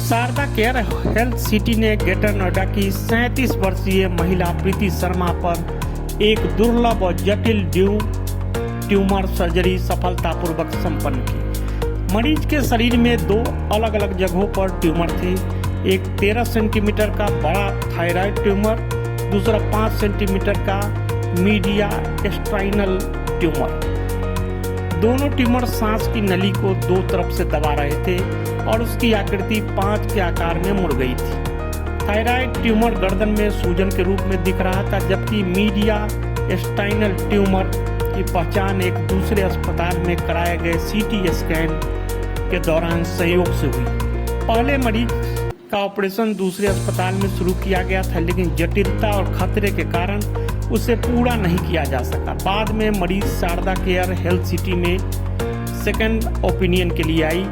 Sharda care health city ने greater Noida की 37 वर्षीय महिला प्रीति शर्मा पर एक दुर्लभ और जटिल ट्यूमर सर्जरी सफलतापूर्वक संपन्न की। मरीज के शरीर में 2 अलग अलग जगहों पर ट्यूमर थे। एक 13 सेंटीमीटर का बड़ा थायराइड ट्यूमर, दूसरा 5 सेंटीमीटर का मीडिया स्ट्राइनल ट्यूमर। दोनों ट्यूमर सांस की नली को 2 तरफ से दबा रहे थे और उसकी आकृति 5 के आकार में मुड़ गई थी। थायराइड ट्यूमर गर्दन में सूजन के रूप में दिख रहा था, जबकि मीडिया स्टाइनल ट्यूमर की पहचान एक दूसरे अस्पताल में कराए गए सीटी स्कैन के दौरान संयोग से हुई। पहले मरीज का ऑपरेशन दूसरे अस्पताल में शुरू किया गया था, लेकिन जटिलता और खतरे के कारण उसे पूरा नहीं किया जा सका। बाद में मरीज शारदा केयर हेल्थ सिटी में सेकंड ओपिनियन के लिए आई,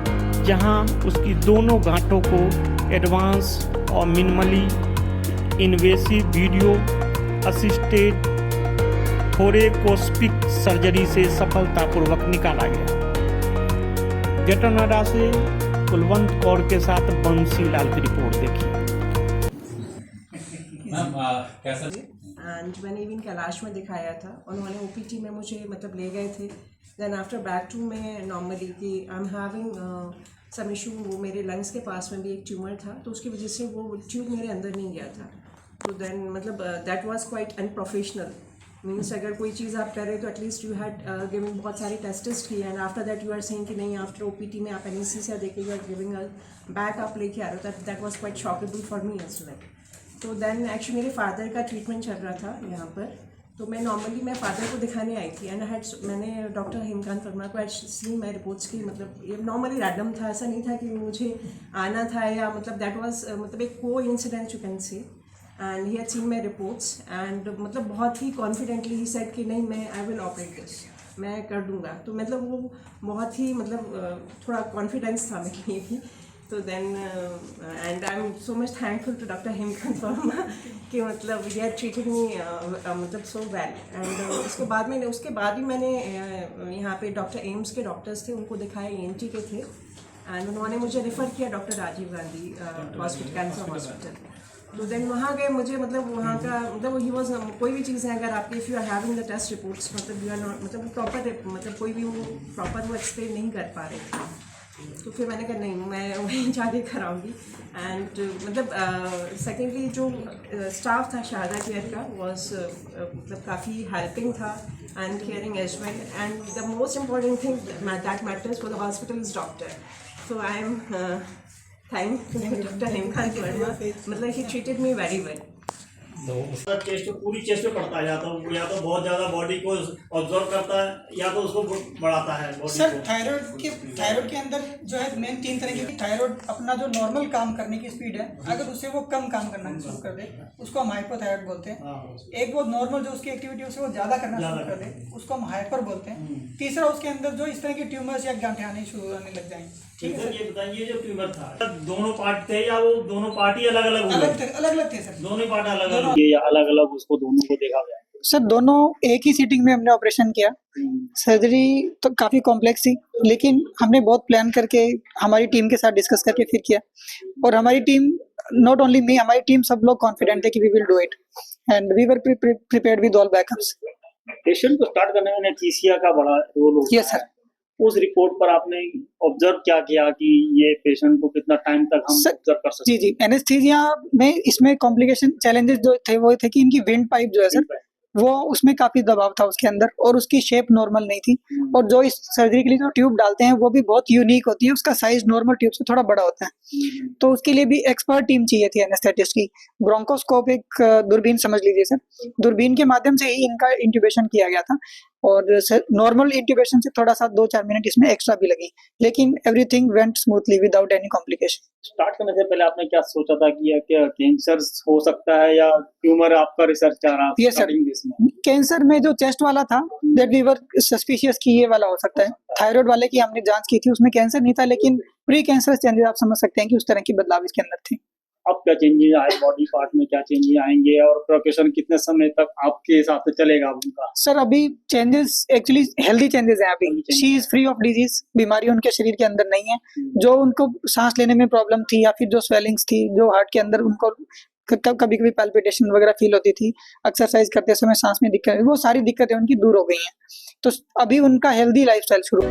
जहां उसकी दोनों गांठों को एडवांस और minimally invasive video assisted thoracoscopic surgery से सफलतापूर्वक निकाला गया। ग्रेटर नोएडा से कुलवंत कौर के साथ बंसी लाल की रिपोर्ट देखी। मैंने इवन कैलाश में दिखाया था, उन्होंने ओपीटी में मुझे मतलब ले गए थे। देन आफ्टर बैक टू में नॉर्मली कि I am having some issue, वो मेरे लंग्स के पास में भी एक ट्यूमर था, तो उसकी वजह से वो ट्यूब मेरे अंदर नहीं गया था। तो देन मतलब that was quite unprofessional. Means अगर कोई चीज़ आप कर रहे तो एटलीस्ट यू हैड गिवन बहुत सारे टेस्ट किए, and after that you are saying कि नहीं आफ्टर ओपीटी में आप एनेस्थीसिया देके you are giving a back आप लेके आ रहे हो। That was quite shockable for me as well. तो देन एक्चुअली मेरे फादर का ट्रीटमेंट चल रहा था यहाँ पर, तो मैं नॉर्मली मैं फादर को दिखाने आई थी, एंड मैंने डॉक्टर हेमकांत वर्मा को सीन माई रिपोर्ट्स की, मतलब ये नॉर्मली रैंडम था, ऐसा नहीं था कि मुझे आना था या मतलब दैट वाज मतलब एक को incidence you can say. And he had seen my reports and मतलब बहुत ही कॉन्फिडेंटली ही सेड कि नहीं मैं आई विल ऑपरेट दिस, मैं कर दूँगा। तो मतलब वो बहुत ही मतलब थोड़ा कॉन्फिडेंस था मेरे लिए भी। तो then and I am so much thankful to doctor Hemkant Verma कि मतलब ही हैड ट्रीटेड मी मतलब सो वेल। एंड उसके बाद भी मैंने यहाँ पे डॉक्टर एम्स के डॉक्टर्स थे, उनको दिखाए, ENT के थे, एंड उन्होंने मुझे रेफ़र किया doctor Rajiv Gandhi hospital, cancer hospital. तो देन वहाँ गए, मुझे मतलब वहाँ का मतलब ही वॉज कोई भी चीज़ है अगर आपके if you are having the test reports मतलब यू आर नॉट मतलब प्रॉपर मतलब कोई भी वो प्रॉपर वो एक्सप्लेन नहीं कर पा रहे थे। तो फिर मैंने कहा नहीं मैं वहीं जाके कराऊंगी। एंड मतलब सेकेंडली जो स्टाफ था शारदा केयर का वॉज मतलब काफ़ी हेल्पिंग था and caring as well, and the most important thing that matters for the hospital is doctor. So I am thank doctor Hemkant Verma, मतलब ही treated me very well. Chest पूरी chest पे पड़ता है, या तो बहुत ज़्यादा बॉडी को ऑब्जर्व करता है या तो उसको बढ़ाता है बॉडी सर को। थायराइड के अंदर जो है मेन 3 तरह की थायराइड अपना जो नॉर्मल काम करने की स्पीड है, अगर उससे वो कम काम करना शुरू कर दे उसको हम हाइपोथायराइड बोलते हैं। एक वो नॉर्मल जो उसकी एक्टिविटी है उसे वो ज़्यादा करना शुरू कर दे उसको हम हाइपर बोलते हैं। तीसरा उसके अंदर जो इस तरह की ट्यूमर्स या गांठें आने शुरू होने लग जाएंगे। ठीक है, ये बताइए जो ट्यूमर था दोनों पार्ट थे या वो दोनों पार्ट ही अलग अलग अलग थे सर, दोनों पार्ट अलग अलग या अलग अलग उसको दोनों को देखा गया? सर दोनों एक ही सीटिंग में हमने ऑपरेशन किया। सर्जरी तो काफ़ी कॉम्प्लेक्स थी, लेकिन हमने बहुत प्लान करके हमारी टीम के साथ डिस्कस करके फिर किया, और हमारी टीम नॉट ओनली मी, हमारी टीम सब लोग कॉन्फिडेंट है कि we will do it and we were prepared with all backups. Patient को स्टार्ट करने में एनेस्थीसिया का बड़ा रोल होता है। Yes sir. उस रिपोर्ट पर आपने ऑब्जर्व क्या किया कि ये पेशेंट को कितना टाइम तक हम ऑब्जर्व कर सकते हैं? जी एनेस्थीसिया में इसमें कॉम्प्लिकेशन चैलेंजेस जो थे वो थे कि इनकी विंड पाइप जो है सर वो उसमें काफी दबाव था उसके अंदर, और उसकी शेप नॉर्मल नहीं थी, और जो इस सर्जरी के लिए जो ट्यूब डालते हैं वो भी बहुत यूनिक होती है, उसका साइज नॉर्मल ट्यूब से थोड़ा बड़ा होता है। तो उसके लिए भी एक्सपर्ट टीम चाहिए थी एनेस्थेटिस्ट की। ब्रोंकोस्कोप एक दूरबीन समझ लीजिए सर, दूरबीन के माध्यम से ही इनका इंट्यूबेशन किया गया था, और नॉर्मल इंट्यूबेशन से थोड़ा सा 2-4 मिनट इसमें एक्स्ट्रा भी लगी, लेकिन everything went smoothly without any complication. Start करने से पहले आपने क्या सोचा था कि क्या कैंसर हो सकता है या ट्यूमर आपका रिसर्च आ रहा? यस सर, कैंसर में जो चेस्ट वाला था दैट वी वर सस्पिशियस कि ये वाला हो सकता है। थायराइड वाले की हमने जांच की थी, उसमें कैंसर नहीं था, लेकिन प्री कैंसर चेंजेस आप समझ सकते हैं कि उस तरह की बदलाव इसके अंदर थे। अब क्या चेंजेस आए बॉडी पार्ट में, क्या चेंजेस आएंगे और प्रोकेशन कितने समय तक आपके हिसाब से चलेगा उनका? सर अभी चेंजेस एक्चुअली हेल्दी चेंजेस हैं अभी। Healthy changes she is free of disease, बीमारी उनके शरीर के अंदर नहीं है। जो उनको सांस लेने में प्रॉब्लम थी या फिर जो स्वेलिंग्स थी, जो हार्ट के अंदर उनको कभी कभी पैल्पिटेशन वगैरह फील होती थी, एक्सरसाइज करते समय सांस में दिक्कत, वो सारी दिक्कतें उनकी दूर हो गई हैं। तो अभी उनका हेल्दी लाइफस्टाइल शुरू